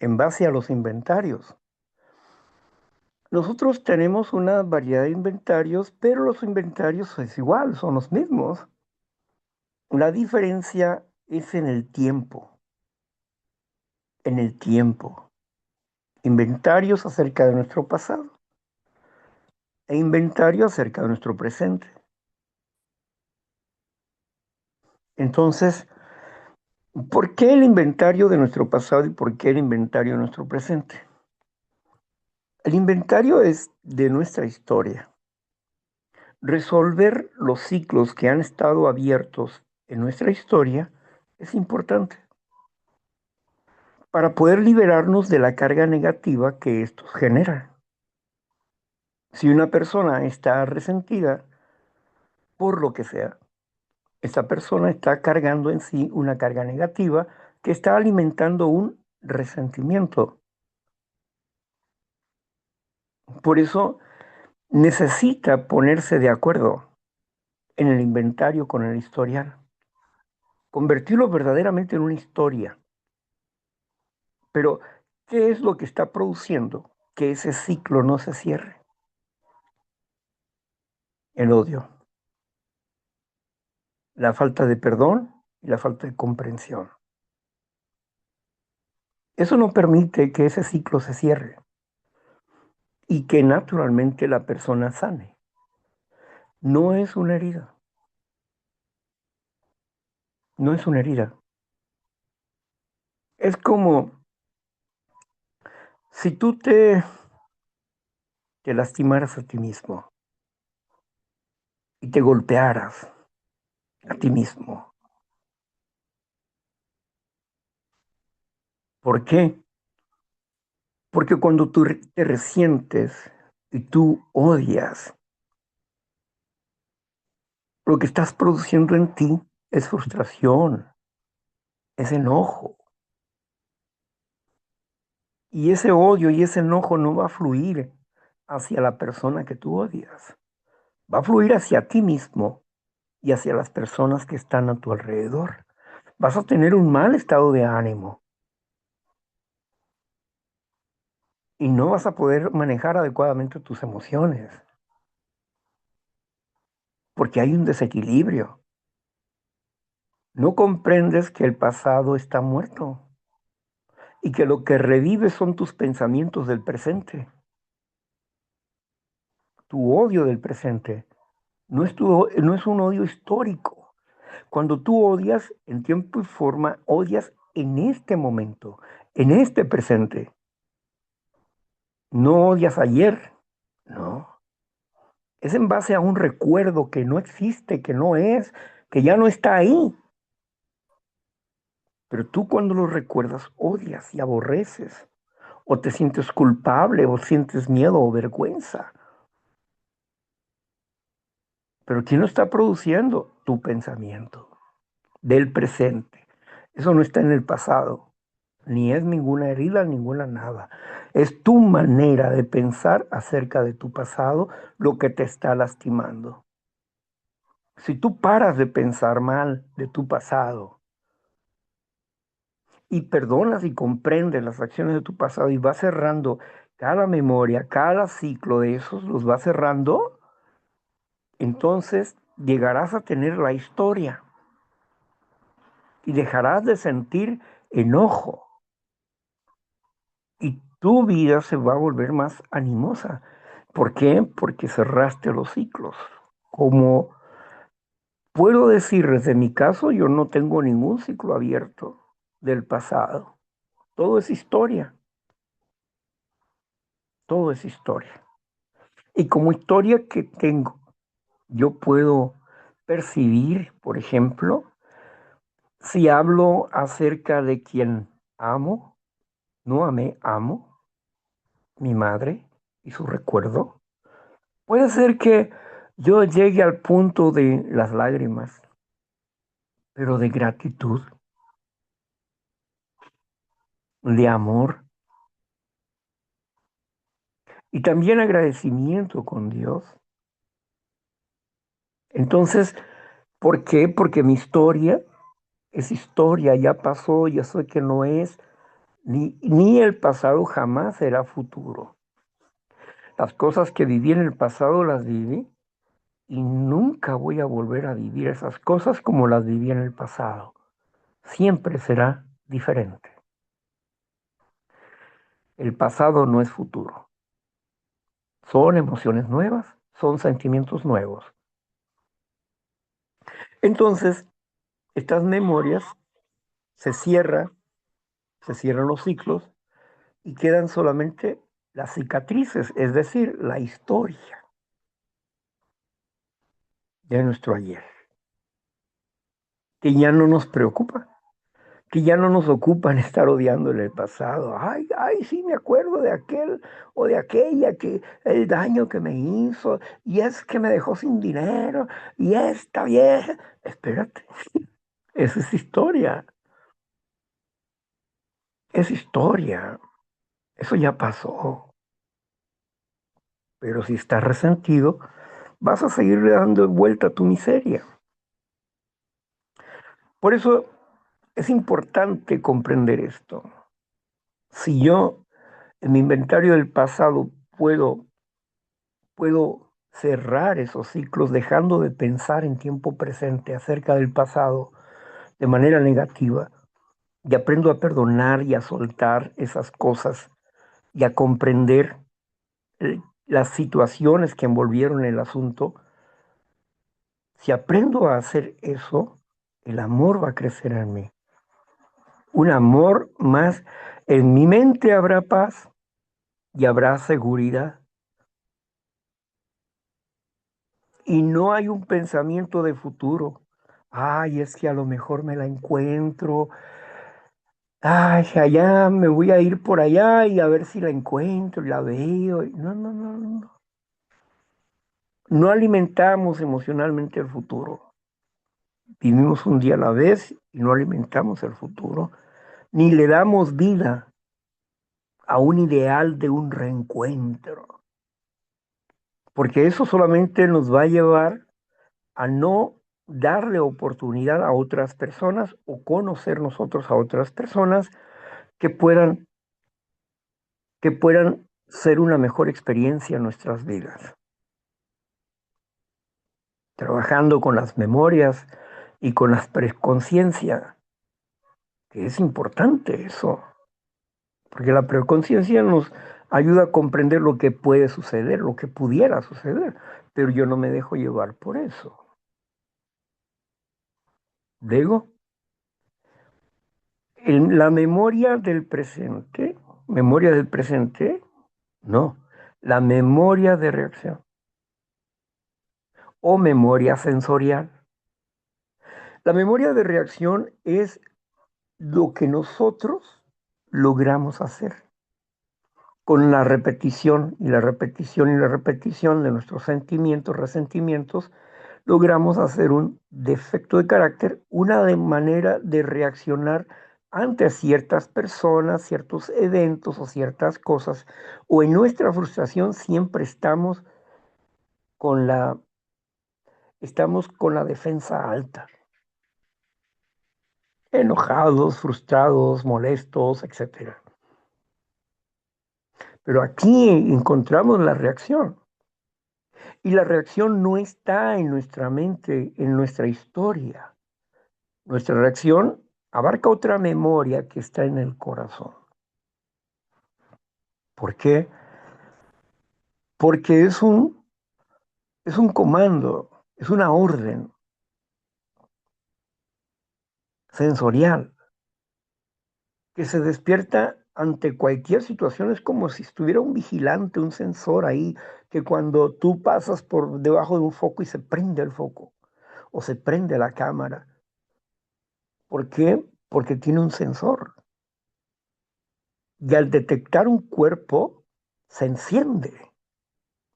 en base a los inventarios. Nosotros tenemos una variedad de inventarios, pero los inventarios es igual, son los mismos. La diferencia es en el tiempo, en el tiempo. Inventarios acerca de nuestro pasado e inventario acerca de nuestro presente. Entonces, ¿por qué el inventario de nuestro pasado y por qué el inventario de nuestro presente? El inventario es de nuestra historia. Resolver los ciclos que han estado abiertos en nuestra historia es importante para poder liberarnos de la carga negativa que estos generan. Si una persona está resentida por lo que sea, esa persona está cargando en sí una carga negativa que está alimentando un resentimiento. Por eso necesita ponerse de acuerdo en el inventario con el historial, convertirlo verdaderamente en una historia. Pero, ¿qué es lo que está produciendo que ese ciclo no se cierre? El odio, la falta de perdón y la falta de comprensión. Eso no permite que ese ciclo se cierre y que naturalmente la persona sane. No es una herida, no es una herida. Es como Si tú te lastimaras a ti mismo y te golpearas a ti mismo, ¿por qué? Porque cuando tú te resientes y tú odias, lo que estás produciendo en ti es frustración, es enojo. Y ese odio y ese enojo no va a fluir hacia la persona que tú odias. Va a fluir hacia ti mismo y hacia las personas que están a tu alrededor. Vas a tener un mal estado de ánimo y no vas a poder manejar adecuadamente tus emociones porque hay un desequilibrio. No comprendes que el pasado está muerto y que lo que revive son tus pensamientos del presente, tu odio del presente. No es un odio histórico. Cuando tú odias en tiempo y forma, odias en este momento, en este presente. No odias ayer, no. Es en base a un recuerdo que no existe, que no es, que ya no está ahí. Pero tú cuando lo recuerdas odias y aborreces, o te sientes culpable, o sientes miedo o vergüenza. Pero ¿quién lo está produciendo? Tu pensamiento del presente. Eso no está en el pasado, ni es ninguna herida, ninguna nada. Es tu manera de pensar acerca de tu pasado lo que te está lastimando. Si tú paras de pensar mal de tu pasado y perdonas y comprendes las acciones de tu pasado y vas cerrando cada memoria, cada ciclo de esos, los vas cerrando, entonces llegarás a tener la historia y dejarás de sentir enojo y tu vida se va a volver más animosa. ¿Por qué? Porque cerraste los ciclos. Como puedo decir desde mi caso, yo no tengo ningún ciclo abierto del pasado. Todo es historia, todo es historia. Y como historia que tengo, yo puedo percibir, por ejemplo, si hablo acerca de quien amo, no amé, amo, mi madre y su recuerdo. Puede ser que yo llegue al punto de las lágrimas, pero de gratitud, de amor y también agradecimiento con Dios. Entonces, ¿por qué? Porque mi historia es historia, ya pasó, ya sé que no es, ni el pasado jamás será futuro. Las cosas que viví en el pasado las viví y nunca voy a volver a vivir esas cosas como las viví en el pasado. Siempre será diferente. El pasado no es futuro. Son emociones nuevas, son sentimientos nuevos. Entonces, estas memorias se cierran, se cierran los ciclos y quedan solamente las cicatrices, es decir, la historia de nuestro ayer, que ya no nos preocupa, que ya no nos ocupan estar odiando en el pasado. Ay, ay, sí, me acuerdo de aquel o de aquella que el daño que me hizo y es que me dejó sin dinero y esta vieja. Espérate, esa es historia, es historia, eso ya pasó. Pero si estás resentido, vas a seguir dando vuelta a tu miseria. Por eso es importante comprender esto. Si yo en mi inventario del pasado puedo cerrar esos ciclos dejando de pensar en tiempo presente acerca del pasado de manera negativa y aprendo a perdonar y a soltar esas cosas y a comprender las situaciones que envolvieron el asunto, si aprendo a hacer eso, el amor va a crecer en mí. Un amor más, en mi mente habrá paz, y habrá seguridad. Y no hay un pensamiento de futuro. Ay, es que a lo mejor me la encuentro. Ay, allá me voy a ir por allá y a ver si la encuentro y la veo. No, no, no, no, no. No alimentamos emocionalmente el futuro. Vivimos un día a la vez y no alimentamos el futuro, ni le damos vida a un ideal de un reencuentro, porque eso solamente nos va a llevar a no darle oportunidad a otras personas o conocer nosotros a otras personas que puedan, que puedan ser una mejor experiencia en nuestras vidas. Trabajando con las memorias y con la preconciencia, que es importante eso, porque la preconciencia nos ayuda a comprender lo que puede suceder, lo que pudiera suceder, pero yo no me dejo llevar por eso. Luego, en la memoria del presente, no, la memoria de reacción o memoria sensorial. La memoria de reacción es lo que nosotros logramos hacer con la repetición y la repetición y la repetición de nuestros sentimientos, resentimientos, logramos hacer un defecto de carácter, una manera de reaccionar ante ciertas personas, ciertos eventos o ciertas cosas, o en nuestra frustración siempre con la, estamos con la defensa alta, enojados, frustrados, molestos, etcétera. Pero aquí encontramos la reacción. Y la reacción no está en nuestra mente, en nuestra historia. Nuestra reacción abarca otra memoria que está en el corazón. ¿Por qué? Porque es un comando, es una orden sensorial que se despierta ante cualquier situación. Es como si estuviera un vigilante, un sensor ahí, que cuando tú pasas por debajo de un foco y se prende el foco o se prende la cámara. ¿Por qué? Porque tiene un sensor. Y al detectar un cuerpo, se enciende.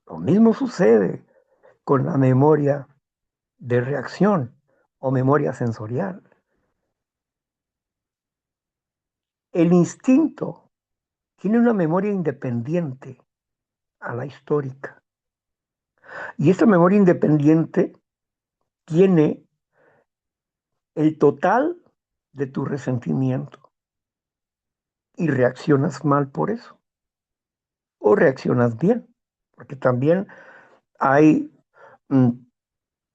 Lo mismo sucede con la memoria de reacción o memoria sensorial. El instinto tiene una memoria independiente a la histórica. Y esta memoria independiente tiene el total de tu resentimiento y reaccionas mal por eso o reaccionas bien, porque también hay mm,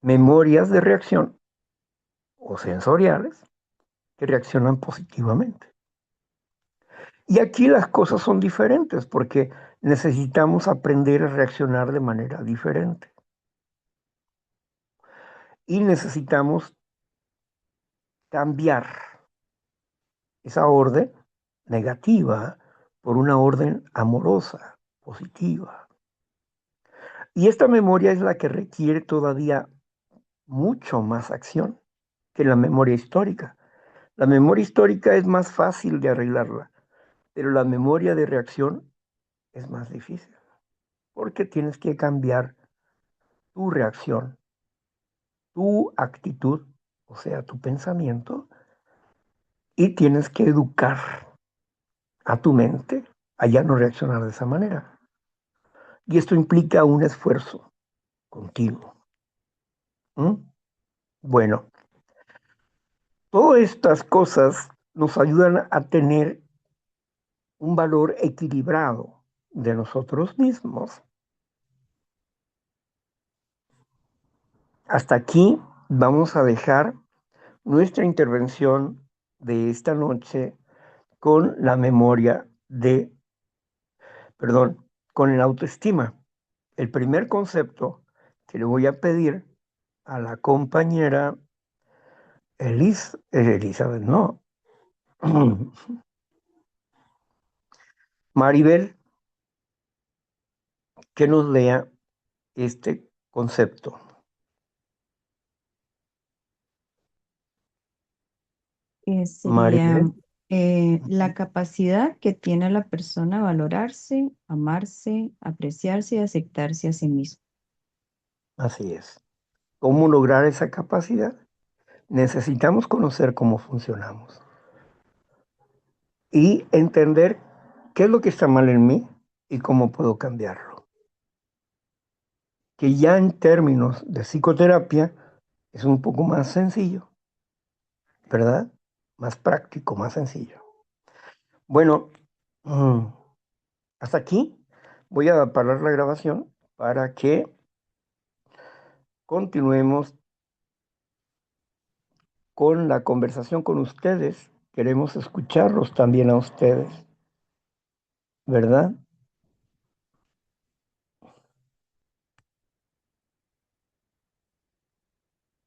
memorias de reacción o sensoriales que reaccionan positivamente. Y aquí las cosas son diferentes porque necesitamos aprender a reaccionar de manera diferente. Y necesitamos cambiar esa orden negativa por una orden amorosa, positiva. Y esta memoria es la que requiere todavía mucho más acción que la memoria histórica. La memoria histórica es más fácil de arreglarla, pero la memoria de reacción es más difícil porque tienes que cambiar tu reacción, tu actitud, o sea, tu pensamiento, y tienes que educar a tu mente a ya no reaccionar de esa manera. Y esto implica un esfuerzo continuo. ¿Mm? Bueno, todas estas cosas nos ayudan a tener un valor equilibrado de nosotros mismos. Hasta aquí vamos a dejar nuestra intervención de esta noche con la memoria de, perdón, con la autoestima. El primer concepto que le voy a pedir a la compañera Elizabeth, no, Maribel, que nos lea este concepto. Sería Maribel. la capacidad que tiene la persona a valorarse, amarse, apreciarse y aceptarse a sí mismo. Así es. ¿Cómo lograr esa capacidad? Necesitamos conocer cómo funcionamos y entender qué es lo que está mal en mí y cómo puedo cambiarlo. Que ya en términos de psicoterapia es un poco más sencillo, ¿verdad? Más práctico, más sencillo. Bueno, hasta aquí voy a parar la grabación para que continuemos con la conversación con ustedes. Queremos escucharlos también a ustedes, ¿verdad?